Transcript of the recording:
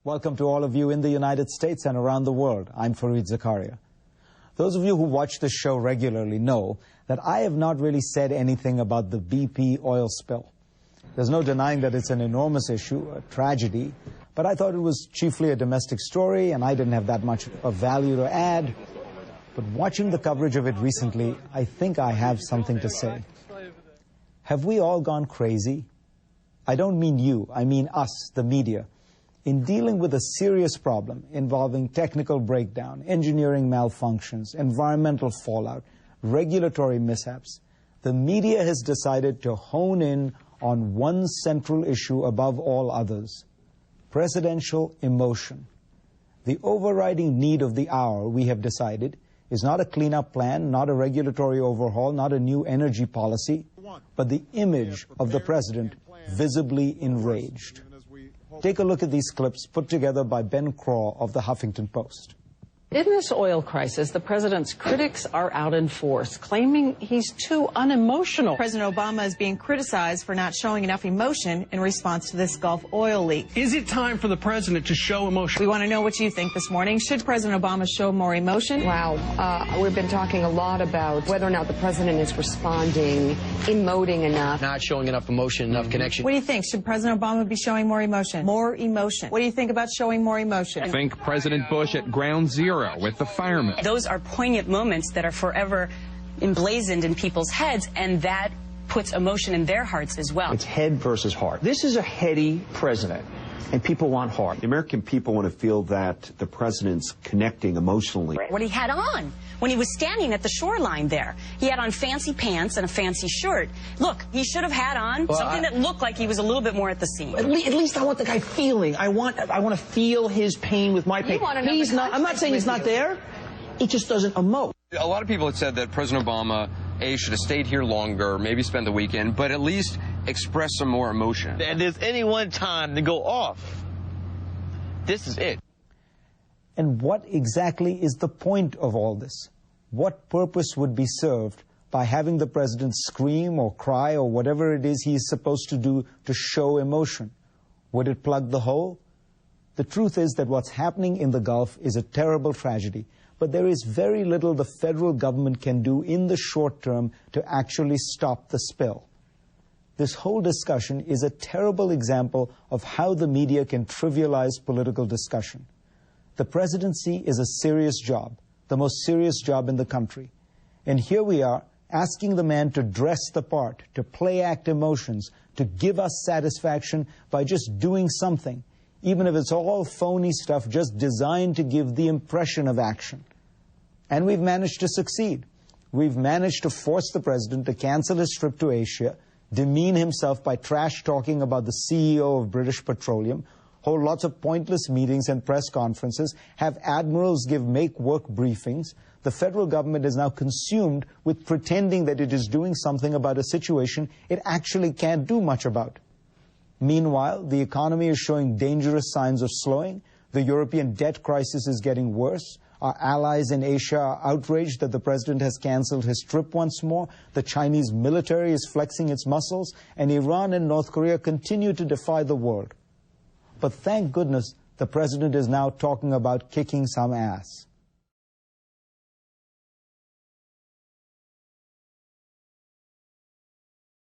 Welcome to all of you in the United States and around the world. I'm Zakaria. Those of you who watch this show regularly know that I have not really said anything about the BP oil spill. There's no denying that it's an enormous issue, a tragedy, but I thought it was chiefly a domestic story and I didn't have that much of value to add. But watching the coverage of it recently, I think I have something to say. Have we all gone crazy? I don't mean you, I mean us, the media. In dealing with a serious problem involving technical breakdown, engineering malfunctions, environmental fallout, regulatory mishaps, the media has decided to hone in on one central issue above all others: presidential emotion. The overriding need of the hour, we have decided, is not a cleanup plan, not a regulatory overhaul, not a new energy policy, but the image of the president visibly enraged. Take a look at these clips put together by Ben Craw of the Huffington Post. In this oil crisis, the president's critics are out in force, claiming he's too unemotional. President Obama is being criticized for not showing enough emotion in response to this Gulf oil leak. Is it time for the president to show emotion? We want to know what you think this morning. Should President Obama show more emotion? Wow. We've been talking a lot about whether or not the president is responding, emoting enough. Not showing enough emotion, enough connection. What do you think? Should President Obama be showing more emotion? More emotion. What do you think about showing more emotion? Think President Bush at ground zero with the firemen. Those are poignant moments that are forever emblazoned in people's heads, and that puts emotion in their hearts as well. It's head versus heart. This is a heady president, and people want heart. The American people want to feel that the president's connecting emotionally. What he had on when he was standing at the shoreline there. He had on fancy pants and a fancy shirt. Look, he should have had on something that looked like he was a little bit more at the scene. At least I want the guy feeling. I want to feel his pain with my pain. He's not. I'm not saying he's not there. He just doesn't emote. A lot of people had said that President Obama, should have stayed here longer, maybe spent the weekend, but at least express some more emotion. And there's any one time to go off. This is it. And what exactly is the point of all this? What purpose would be served by having the president scream or cry or whatever it is he is supposed to do to show emotion? Would it plug the hole? The truth is that what's happening in the Gulf is a terrible tragedy, but there is very little the federal government can do in the short term to actually stop the spill. This whole discussion is a terrible example of how the media can trivialize political discussion. The presidency is a serious job, the most serious job in the country. And here we are, asking the man to dress the part, to play act emotions, to give us satisfaction by just doing something, even if it's all phony stuff just designed to give the impression of action. And we've managed to succeed. We've managed to force the president to cancel his trip to Asia, demean himself by trash-talking about the CEO of British Petroleum, hold lots of pointless meetings and press conferences, have admirals give make-work briefings. The federal government is now consumed with pretending that it is doing something about a situation it actually can't do much about. Meanwhile, the economy is showing dangerous signs of slowing. The European debt crisis is getting worse. Our allies in Asia are outraged that the president has canceled his trip once more. The Chinese military is flexing its muscles, and Iran and North Korea continue to defy the world. But thank goodness the president is now talking about kicking some ass.